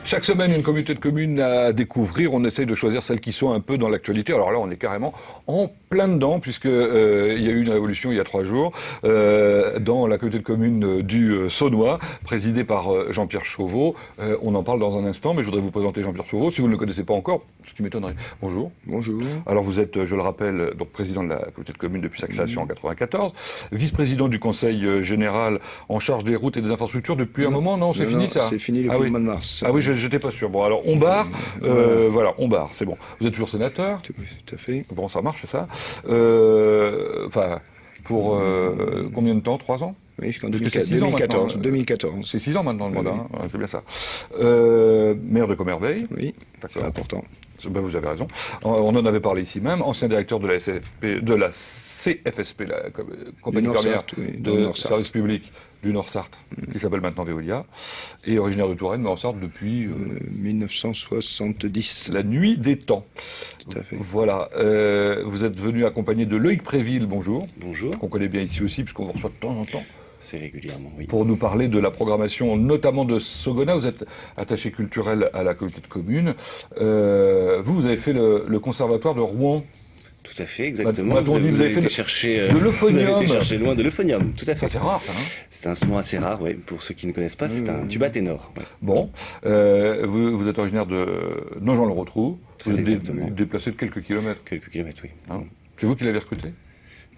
Chaque semaine, une communauté de communes à découvrir. On essaye de choisir celles qui sont un peu dans l'actualité. Alors là, on est carrément en plein dedans, puisque il y a eu une révolution il y a 3 jours dans la communauté de communes du Saunois, présidée par Jean-Pierre Chauveau. On en parle dans un instant, mais je voudrais vous présenter Jean-Pierre Chauveau, si vous ne le connaissez pas encore, ce qui m'étonnerait. Bonjour. Bonjour. Alors vous êtes, je le rappelle, donc président de la communauté de communes depuis sa création en 94, vice-président du conseil général en charge des routes et des infrastructures depuis un moment. Non, c'est fini ça? C'est fini depuis le mois de mars. Ah oui, j'étais pas sûr. Bon, alors on barre. Voilà, on barre, c'est bon. Vous êtes toujours sénateur? Tout à fait. Bon, ça marche, c'est ça. Enfin, pour combien de temps? 3 ans? Oui, jusqu'en 2014. 2014. C'est 6 ans maintenant le mandat, Oui. hein, c'est bien ça. Maire de Commerveille. Oui, c'est important. Ben, vous avez raison. On en avait parlé ici même. Ancien directeur de la CFSP, la compagnie fermière de service public du Nord-Sarthe, qui s'appelle maintenant Veolia, et originaire de Touraine, mais en Sarthe depuis 1970. la nuit des temps. Tout à fait. Voilà. Vous êtes venu accompagné de Loïc Préville, bonjour. Bonjour. Qu'on connaît bien ici aussi, puisqu'on vous reçoit de temps en temps. C'est régulièrement, oui. Pour nous parler de la programmation, notamment de Sogona. Vous êtes attaché culturel à la communauté de communes. Vous avez fait le conservatoire de Rouen. Tout à fait, exactement. Vous avez fait été chercher de l'euphonium. Vous avez été chercher loin de l'euphonium, tout à fait. Ça, c'est rare, ça, hein? C'est un instrument assez rare, oui. Pour ceux qui ne connaissent pas, c'est un tuba ténor. Ouais. Bon, vous êtes originaire de Nogent-le-Rotrou. Vous êtes déplacé de quelques kilomètres. Quelques kilomètres, oui. Hein? C'est vous qui l'avez recruté?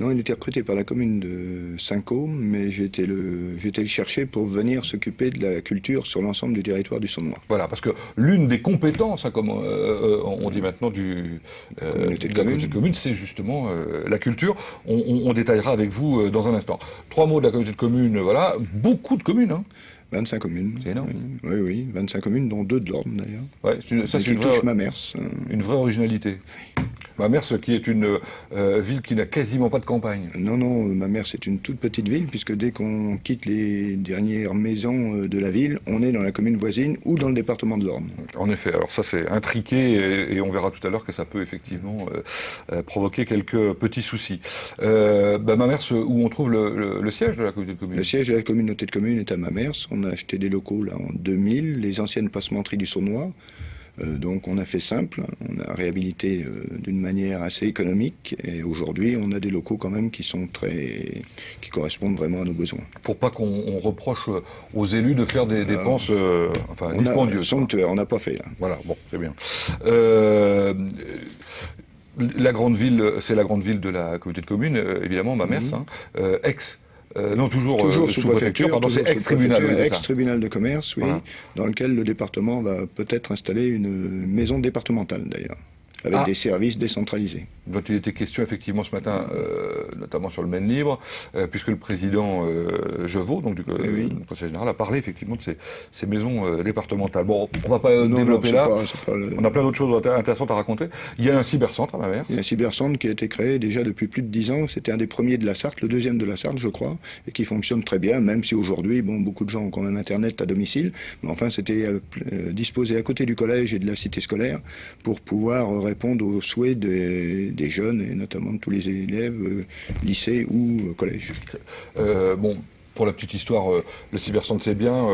Non, il était recruté par la commune de Saint-Côme, mais j'ai été le chercher pour venir s'occuper de la culture sur l'ensemble du territoire du Saunois. Voilà, parce que l'une des compétences, hein, comme on dit maintenant, de la communauté de communes, c'est justement la culture. On détaillera avec vous dans un instant. 3 mots de la communauté de communes, voilà, beaucoup de communes, hein. 25 communes. C'est énorme. Oui, 25 communes, dont 2 de l'Orne d'ailleurs. Ouais, ça c'est une vraie originalité. Mamers, qui est une ville qui n'a quasiment pas de campagne. Non, Mamers c'est une toute petite ville, puisque dès qu'on quitte les dernières maisons de la ville, on est dans la commune voisine ou dans le département de l'Orne. En effet, alors ça c'est intriqué et on verra tout à l'heure que ça peut effectivement provoquer quelques petits soucis. Mamers, où on trouve le siège de la communauté de communes? Le siège de la communauté de communes est à Mamers. On a acheté des locaux là en 2000, les anciennes passementeries du Saunois. Donc on a fait simple, on a réhabilité d'une manière assez économique et aujourd'hui on a des locaux quand même qui correspondent vraiment à nos besoins. Pour pas qu'on reproche aux élus de faire des dépenses dispendieuses. Somptuaires, on n'a pas fait là. Voilà, bon, c'est bien. La grande ville, c'est la grande ville de la communauté de communes, évidemment, Mamers, Aix. Non, toujours sous-préfecture, pardon, c'est ex-tribunal. Ex-tribunal de commerce, oui, voilà. Dans lequel le département va peut-être installer une maison départementale d'ailleurs, avec des services décentralisés. Dont il était question effectivement ce matin, notamment sur le Maine Libre, puisque le président Jeuveau, donc du Conseil général, a parlé effectivement de ces maisons départementales. Bon, on ne va pas développer là, on a plein d'autres choses intéressantes à raconter. Il y a un cybercentre à Mamers. Il y a un cybercentre qui a été créé déjà depuis plus de 10 ans, c'était un des premiers de la Sarthe, le deuxième de la Sarthe je crois, et qui fonctionne très bien, même si aujourd'hui, beaucoup de gens ont quand même Internet à domicile, mais enfin c'était disposé à côté du collège et de la cité scolaire pour pouvoir répondre aux souhaits des jeunes, et notamment de tous les élèves, lycée ou collège. Pour la petite histoire, le cybercentre c'est bien,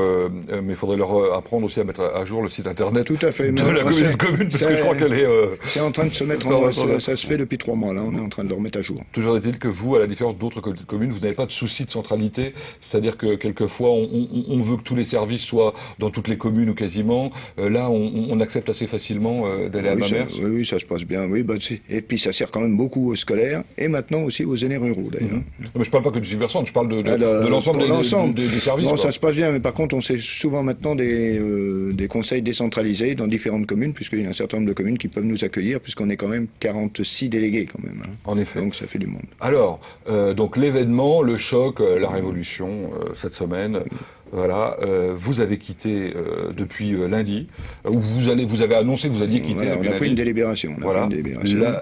mais il faudrait leur apprendre aussi à mettre à jour le site internet de la communauté de communes, parce que je crois qu'elle est... c'est en train de se mettre en œuvre, ça se fait depuis 3 mois, là, on est en train de le remettre à jour. Toujours est-il que vous, à la différence d'autres communautés de communes, vous n'avez pas de souci de centralité, c'est-à-dire que quelquefois on veut que tous les services soient dans toutes les communes ou quasiment, là on accepte assez facilement d'aller à Mamers. Oui, ça se passe bien, oui, et puis ça sert quand même beaucoup aux scolaires, et maintenant aussi aux aînés ruraux d'ailleurs. Mais je ne parle pas que du cybercentre, je parle de l'ensemble des services. Bon, ça se passe bien, mais par contre, on sait souvent maintenant des conseils décentralisés dans différentes communes, puisqu'il y a un certain nombre de communes qui peuvent nous accueillir, puisqu'on est quand même 46 délégués quand même. Hein. En effet. Donc ça fait du monde. Alors, donc l'événement, le choc, la révolution, cette semaine. Voilà, vous avez quitté depuis lundi, ou vous avez annoncé que vous alliez quitter. Voilà, on a pris une délibération.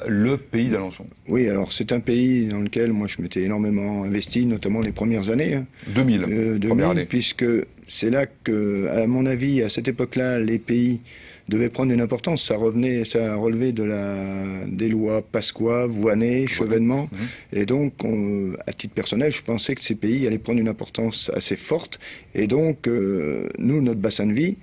Le pays d'Alençon. Oui, alors c'est un pays dans lequel moi je m'étais énormément investi, notamment les premières années. 2000, première année. Puisque c'est là que, à mon avis, à cette époque-là, les pays devait prendre une importance. Ça relevait des lois Pasqua, Voynet, Chevènement. Et donc, à titre personnel, je pensais que ces pays allaient prendre une importance assez forte. Et donc, nous, notre bassin de vie,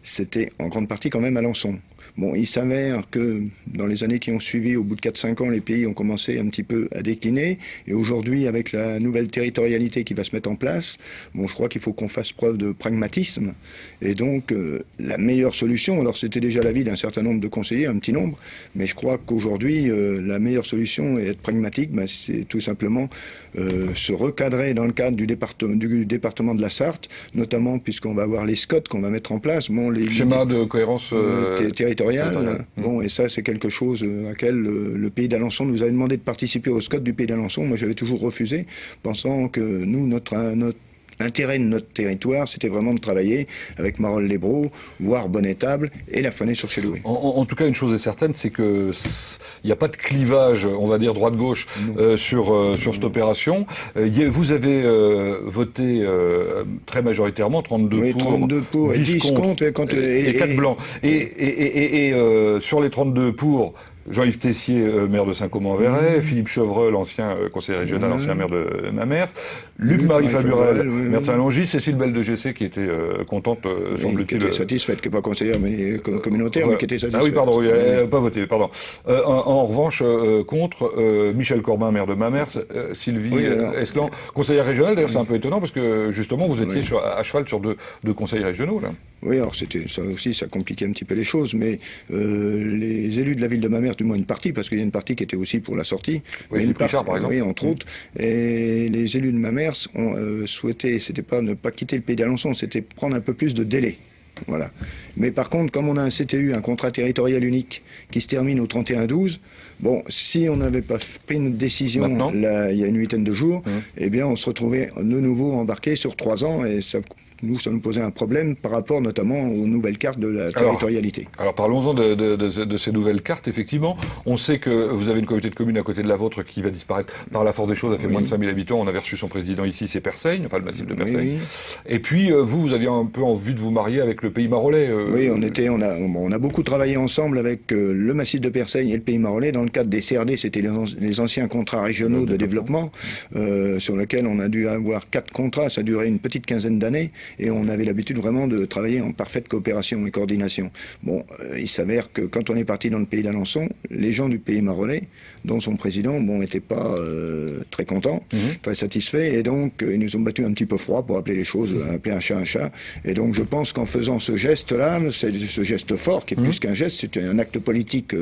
c'était en grande partie quand même Alençon. Bon, il s'avère que dans les années qui ont suivi, au bout de 4-5 ans, les pays ont commencé un petit peu à décliner. Et aujourd'hui, avec la nouvelle territorialité qui va se mettre en place, bon, je crois qu'il faut qu'on fasse preuve de pragmatisme. Et donc, la meilleure solution, alors c'était déjà l'avis d'un certain nombre de conseillers, un petit nombre, mais je crois qu'aujourd'hui, la meilleure solution et être pragmatique, ben, c'est tout simplement se recadrer dans le cadre du département de la Sarthe, notamment puisqu'on va avoir les SCOT qu'on va mettre en place. Bon, les schéma de cohérence territoriale. Bon, et ça, c'est quelque chose à laquelle le pays d'Alençon nous avait demandé de participer au SCOT du pays d'Alençon. Moi, j'avais toujours refusé, pensant que nous, notre intérêt de notre territoire, c'était vraiment de travailler avec Marolles-les-Braaux, voire Bonnetable et la Fenay-sur-Chéloué. En tout cas, une chose est certaine, c'est que il n'y a pas de clivage, on va dire droite-gauche, sur cette opération. Vous avez voté très majoritairement, 32 oui, pour, 32 pour 10 contre et 4 blancs. Et sur les 32 pour, Jean-Yves Tessier, maire de Saint-Côme-en-Verret, Philippe Chevreul, ancien conseiller régional, ancien maire de Mamers, Luc-Marie Faburel, maire de Saint-Longis, Cécile Belle de Gessé, qui était contente, semble-t-il. Qui était satisfaite, qui n'est pas conseillère mais communautaire, mais qui était satisfaite. Ah oui, pardon, oui, elle n'a pas voté, pardon. En revanche, contre Michel Corbin, maire de Mamers, Sylvie Eslan, conseillère régionale. D'ailleurs, c'est un peu étonnant, parce que justement, vous étiez à cheval sur deux conseillers régionaux, là. Oui, alors ça aussi, ça compliquait un petit peu les choses, mais les élus de la ville de Mamers, du moins une partie, parce qu'il y a une partie qui était aussi pour la sortie, oui, une Pichard, par exemple. Oui, entre autres, et les élus de Mamers ont souhaité, c'était pas ne pas quitter le pays d'Alençon, c'était prendre un peu plus de délai. Voilà. Mais par contre, comme on a un CTU, un contrat territorial unique, qui se termine au 31-12, bon, si on n'avait pas pris une décision là, il y a une huitaine de jours, eh bien, on se retrouvait de nouveau embarqué sur 3 ans, et ça nous posait un problème par rapport notamment aux nouvelles cartes de la territorialité. Alors parlons-en de ces nouvelles cartes, effectivement. On sait que vous avez une communauté de communes à côté de la vôtre qui va disparaître par la force des choses, elle fait moins de 5000 habitants. On avait reçu son président ici, c'est Persaigne, enfin le massif de Persaigne. Oui. Et puis vous aviez un peu envie de vous marier avec le pays marolais. Oui, on a beaucoup travaillé ensemble avec le massif de Persaigne et le pays marolais dans le cadre des CRD, c'était les anciens contrats régionaux de développement, sur lesquels on a dû avoir 4 contrats, ça a duré une petite quinzaine d'années. Et on avait l'habitude vraiment de travailler en parfaite coopération et coordination. Bon, il s'avère que quand on est parti dans le pays d'Alençon, les gens du pays marolais, dont son président, bon, n'étaient pas très contents, très satisfaits, et donc ils nous ont battu un petit peu froid pour appeler les choses, appeler un chat un chat. Et donc je pense qu'en faisant ce geste-là, ce geste fort, qui est plus qu'un geste, c'est un acte politique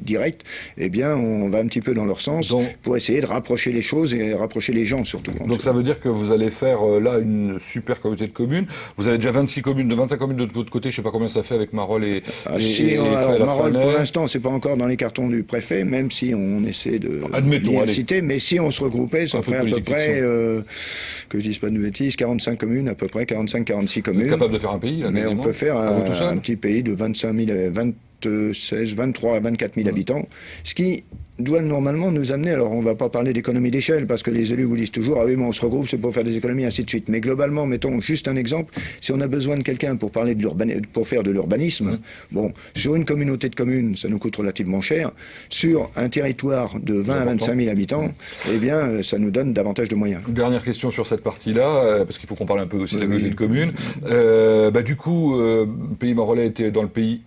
direct, eh bien on va un petit peu dans leur sens pour essayer de rapprocher les choses et rapprocher les gens surtout. Donc ça veut dire que vous allez faire là une super communauté de communes. Vous avez déjà 25 communes de votre côté, je ne sais pas combien ça fait avec Marolles et Marolles, pour l'instant, c'est pas encore dans les cartons du préfet, même si on essaie de citer, mais si on se regroupait, ça ferait à peu près, que je dise pas de bêtises, 45 communes, à peu près 45-46 communes. Vous êtes capable de faire un pays, mais on peut faire un petit pays de 25 000, 26, 23 à 24 000 habitants, ce qui doit normalement nous amener, alors on ne va pas parler d'économie d'échelle, parce que les élus vous disent toujours, ah oui, mais on se regroupe, c'est pour faire des économies, ainsi de suite. Mais globalement, mettons juste un exemple, si on a besoin de quelqu'un pour parler pour faire de l'urbanisme, bon, sur une communauté de communes, ça nous coûte relativement cher, sur un territoire de 20 à 25 000 habitants, eh bien, ça nous donne davantage de moyens. Dernière question sur cette partie-là, parce qu'il faut qu'on parle un peu aussi de la communauté de communes. Du coup, le pays marolais était dans le pays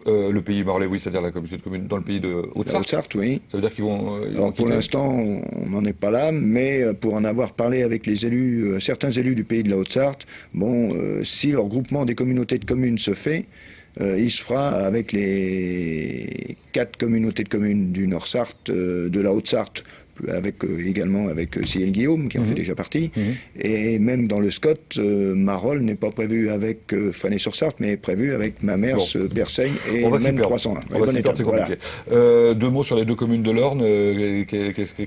marolais, oui, c'est-à-dire la communauté de communes, dans le pays de Haute-Sarthe. Haute-Sarthe, oui. Ça veut dire qu'ils vont... Alors pour l'instant, on n'en est pas là, mais pour en avoir parlé avec les élus, certains élus du pays de la Haute-Sarthe, bon, si le regroupement des communautés de communes se fait, il se fera avec les 4 communautés de communes du Nord-Sarthe, de la Haute-Sarthe, également avec Ciel Guillaume, qui en fait déjà partie. Et même dans le SCOT, Marolles n'est pas prévu avec Fenay-sur-Sarthe, mais est prévu avec Mamers, Persaigne et même 301. On va s'y perdre, c'est compliqué. 2 mots sur les 2 communes de l'Orne.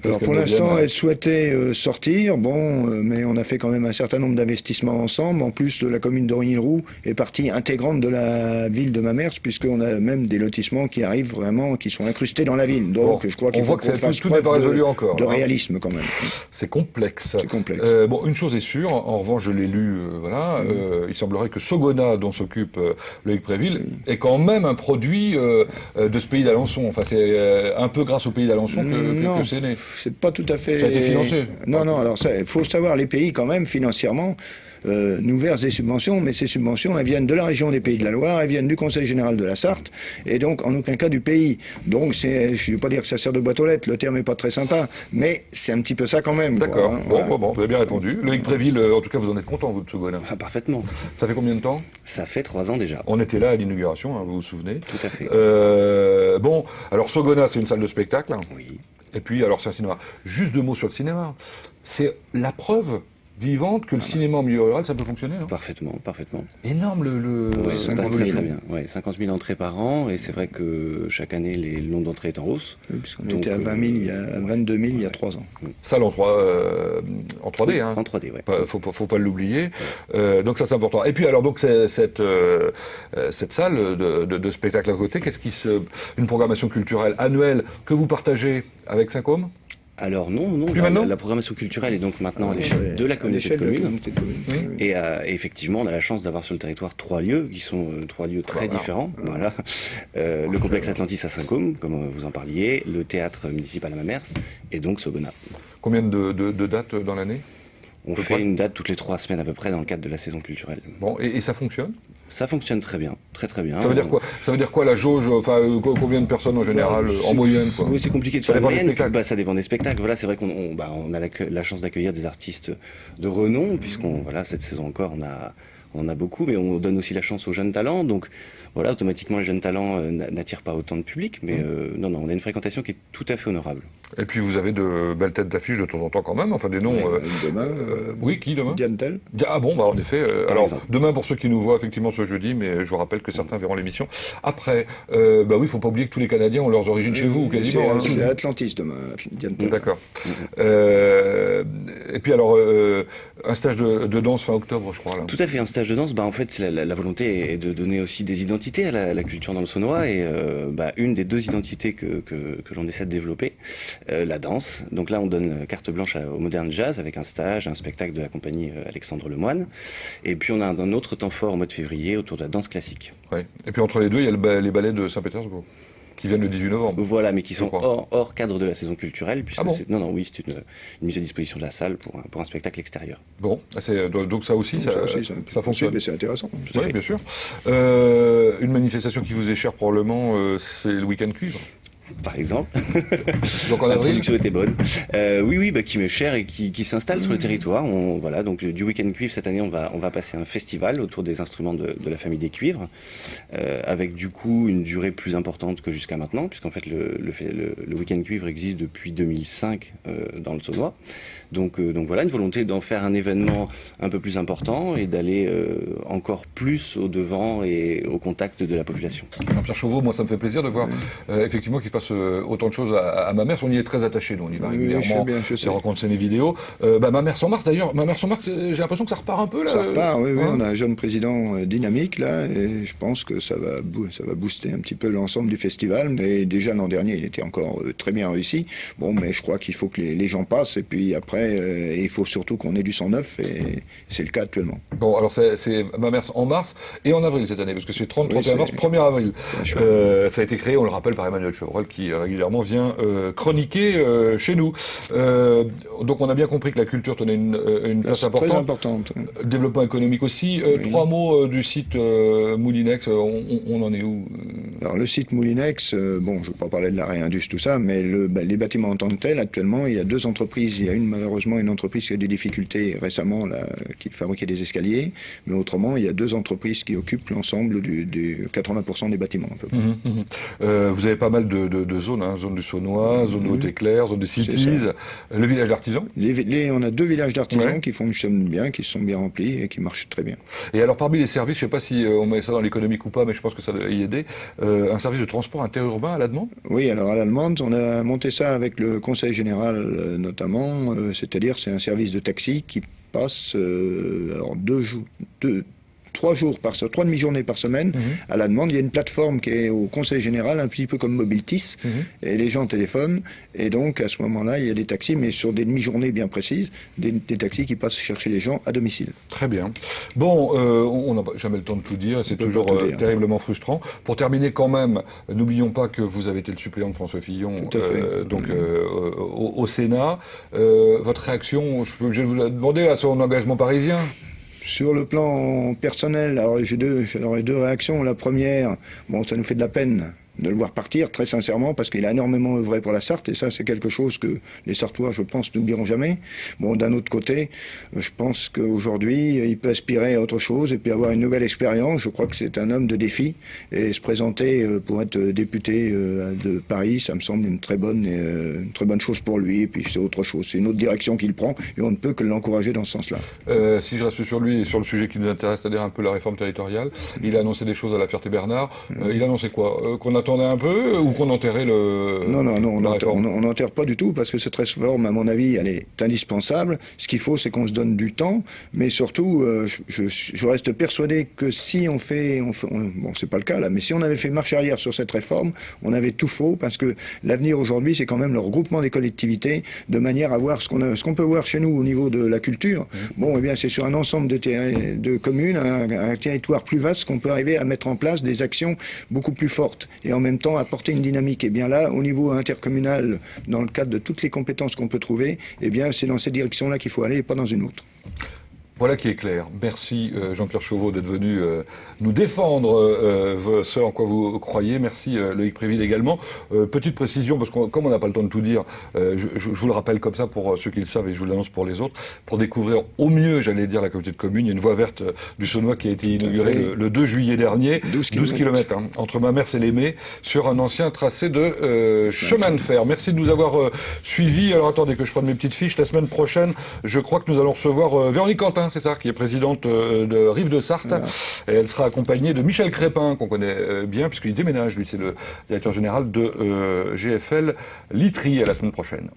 Alors pour l'instant, elles souhaitaient sortir, mais on a fait quand même un certain nombre d'investissements ensemble. En plus, la commune d'Origny-le-Roux est partie intégrante de la ville de Mamers, puisqu'on a même des lotissements qui arrivent vraiment, qui sont incrustés dans la ville. Donc je crois qu'il faut qu'on fasse tout n'est pas résolu encore. encore. de réalisme quand même. C'est complexe. C'est complexe. Bon, une chose est sûre, en revanche, je l'ai lu, voilà, il semblerait que Sogona, dont s'occupe Loïc Préville, est quand même un produit de ce pays d'Alençon. Enfin, c'est un peu grâce au pays d'Alençon que c'est né. C'est pas tout à fait... Ça a été financé. Non, alors il faut savoir, les pays quand même, financièrement, nous versent des subventions, mais ces subventions, elles viennent de la région des Pays de la Loire, elles viennent du Conseil général de la Sarthe, et donc en aucun cas du pays. Donc je ne vais pas dire que ça sert de boîte aux lettres, le terme n'est pas très sympa, mais c'est un petit peu ça quand même. D'accord, hein, bon, voilà. bon, vous avez bien répondu. Loïc Préville, en tout cas, vous en êtes content, vous, de Sogona. Ah, parfaitement. Ça fait combien de temps? Ça fait 3 ans déjà. On était là à l'inauguration, hein, vous vous souvenez. Tout à fait. Bon, alors Sogona, c'est une salle de spectacle. Oui. Et puis, alors c'est un cinéma. Juste 2 mots sur le cinéma. C'est la preuve vivante que le cinéma en milieu rural, ça peut fonctionner, non? Parfaitement, parfaitement. Énorme Ouais, ça se passe 50 très 000. très bien. Ouais, 50 000 entrées par an, et c'est vrai que chaque année, le nombre d'entrées est en hausse. Oui, puisqu'on Donc, était à 20 000, à 22 000 il y a 3 ans. Salle en 3D, hein. En 3D, ouais. Faut pas l'oublier. Donc ça c'est important. Et puis alors donc cette salle de spectacle à côté, une programmation culturelle annuelle que vous partagez avec Saint-Côme? Alors non, Plus maintenant la programmation culturelle est donc maintenant à l'échelle de la communauté de communes. Oui. Et effectivement, on a la chance d'avoir sur le territoire 3 lieux, qui sont 3 lieux très différents. Voilà. Le complexe Atlantis à Saint-Côme, comme vous en parliez, le théâtre municipal à Mamers, et donc Sogona. Combien de dates dans l'année? On peu fait près une date toutes les 3 semaines à peu près dans le cadre de la saison culturelle. Bon, et ça fonctionne? Ça fonctionne très bien, très très bien. Ça veut dire quoi? Ça veut dire quoi la jauge? Enfin, combien de personnes en général, en moyenne, quoi? Oui, c'est compliqué de Ça faire une dépend des moyenne. spectacles. Bah, ça dépend des spectacles. Voilà, c'est vrai qu'on a la chance d'accueillir des artistes de renom, puisqu'on voilà, cette saison encore, on a beaucoup, mais on donne aussi la chance aux jeunes talents. Donc voilà, automatiquement, les jeunes talents n'attirent pas autant de public, mais non, on a une fréquentation qui est tout à fait honorable. Et puis vous avez de belles têtes d'affiche de temps en temps quand même, enfin des noms... Demain, oui, qui demain? Diane Tell. Ah bon, bah en effet. Alors, exemple. demain pour ceux qui nous voient effectivement ce jeudi, mais je vous rappelle que certains verront l'émission. Après, bah oui, il faut pas oublier que tous les Canadiens ont leurs origines chez vous, quasiment. Hein. C'est Atlantis demain, Diane Tell. D'accord. Et puis alors, un stage de danse fin octobre, je crois. Là. Tout à fait, un stage de danse, en fait, la volonté est de donner aussi des identités à la culture dans le Saunois, et une des 2 identités que l'on essaie de développer, la danse. Donc là, on donne carte blanche au Modern Jazz avec un stage, un spectacle de la compagnie Alexandre Lemoine. Et puis on a un autre temps fort au mois de février autour de la danse classique. Ouais. Et puis entre les deux, il y a les ballets de Saint-Pétersbourg, qui viennent le 18 novembre. Voilà, mais qui sont crois. hors cadre de la saison culturelle, puisque Ah bon oui, c'est une mise à disposition de la salle pour un spectacle extérieur. Bon, donc ça aussi, ça fonctionne. Mais c'est intéressant. Oui, bien sûr. Une manifestation qui vous est chère probablement, c'est le week-end cuivre. Par exemple. Donc en avril. L'introduction était bonne. Oui, qui m'est cher et qui s'installe sur le territoire. Voilà, donc du Week-end Cuivre cette année, on va passer un festival autour des instruments de la famille des cuivres, avec du coup une durée plus importante que jusqu'à maintenant, puisqu'en fait le Week-end Cuivre existe depuis 2005 dans le Saunois. Donc voilà, une volonté d'en faire un événement un peu plus important et d'aller encore plus au devant et au contact de la population. Jean-Pierre Chauveau, moi ça me fait plaisir de voir effectivement qu'il se passe autant de choses à Mamers. On y est très attaché, nous on y va régulièrement. Je sais. On rencontre les vidéos. Mamers en mars d'ailleurs. Mamers en mars, j'ai l'impression que ça repart un peu là. Ça repart, oui, on a un jeune président dynamique là, et je pense que ça va booster un petit peu l'ensemble du festival. Mais déjà l'an dernier, il était encore très bien réussi. Bon, mais je crois qu'il faut que les gens passent, et puis après, il faut surtout qu'on ait du sang neuf, et c'est le cas actuellement. Bon, alors c'est Mamers en mars et en avril cette année, parce que c'est 30, 31 mars, 1er avril. Ça a été créé, on le rappelle, par Emmanuel Chevreul, qui régulièrement vient chroniquer chez nous. Donc on a bien compris que la culture tenait une place importante. Très importante. Développement économique aussi. 3 mots du site Moulinex, on en est où? Alors le site Moulinex, je ne vais pas parler de la réindus, tout ça, mais les bâtiments en tant que tels, actuellement, il y a 2 entreprises. Il y a malheureusement une entreprise qui a des difficultés récemment, là, qui fabriquait des escaliers, mais autrement, il y a 2 entreprises qui occupent l'ensemble des 80% des bâtiments. À peu près. Vous avez pas mal de zones, hein, zone du Saunois, zone de Haute-Éclair, zone de Cities, le village d'artisans. On a 2 villages d'artisans qui fonctionnent bien, qui sont bien remplis et qui marchent très bien. Et alors parmi les services, je ne sais pas si on met ça dans l'économique ou pas, mais je pense que ça doit y aider, un service de transport interurbain à la demande? Oui, alors à la demande, on a monté ça avec le Conseil général notamment, c'est-à-dire c'est un service de taxi qui passe 2 3 demi-journées par semaine à la demande. Il y a une plateforme qui est au Conseil Général, un petit peu comme Mobiltis, et les gens téléphonent, et donc à ce moment-là, il y a des taxis, mais sur des demi-journées bien précises, des taxis qui passent chercher les gens à domicile. Très bien. Bon, on n'a jamais le temps de tout dire, c'est toujours terriblement frustrant. Pour terminer quand même, n'oublions pas que vous avez été le suppléant de François Fillon au Sénat. Votre réaction, je suis obligé de vous la demander, à son engagement parisien? Sur le plan personnel, alors j'aurais deux réactions. La première, bon, ça nous fait de la peine de le voir partir, très sincèrement, parce qu'il a énormément œuvré pour la Sarthe, et ça, c'est quelque chose que les Sartois, je pense, n'oublieront jamais. Bon, d'un autre côté, je pense qu'aujourd'hui, il peut aspirer à autre chose et puis avoir une nouvelle expérience. Je crois que c'est un homme de défi, et se présenter pour être député de Paris, ça me semble une très bonne chose pour lui, et puis c'est autre chose. C'est une autre direction qu'il prend, et on ne peut que l'encourager dans ce sens-là. Si je reste sur lui et sur le sujet qui nous intéresse, c'est-à-dire un peu la réforme territoriale, il a annoncé des choses à la Ferté-Bernard. Il a annoncé quoi? Qu'on attendait un peu ou qu'on enterrait Non, on n'enterre pas du tout, parce que cette réforme, à mon avis, elle est indispensable. Ce qu'il faut, c'est qu'on se donne du temps, mais surtout, je reste persuadé que si on fait bon, c'est pas le cas là, mais si on avait fait marche arrière sur cette réforme, on avait tout faux, parce que l'avenir aujourd'hui, c'est quand même le regroupement des collectivités, de manière à voir ce qu'on peut voir chez nous au niveau de la culture. Bon, eh bien, c'est sur un ensemble de communes, un territoire plus vaste, qu'on peut arriver à mettre en place des actions beaucoup plus fortes, et en même temps apporter une dynamique. Et bien là, au niveau intercommunal, dans le cadre de toutes les compétences qu'on peut trouver, eh bien c'est dans cette direction-là qu'il faut aller et pas dans une autre. Voilà qui est clair. Merci Jean-Pierre Chauveau d'être venu nous défendre ce en quoi vous croyez. Merci Loïc Préville également. Petite précision, parce que comme on n'a pas le temps de tout dire, je vous le rappelle comme ça pour ceux qui le savent et je vous l'annonce pour les autres. Pour découvrir au mieux, j'allais dire, la communauté de communes, il y a une voie verte du Saunois qui a été inaugurée le 2 juillet dernier. 12 km entre Mamers et Lémé, sur un ancien tracé de chemin de fer. Merci de nous avoir suivis. Alors attendez que je prenne mes petites fiches. La semaine prochaine, je crois que nous allons recevoir Véronique Quentin, c'est ça, qui est présidente de Rive de Sarthe. Voilà. Et elle sera accompagnée de Michel Crépin, qu'on connaît bien, puisqu'il déménage, lui, c'est le directeur général de GFL Litry. À la semaine prochaine.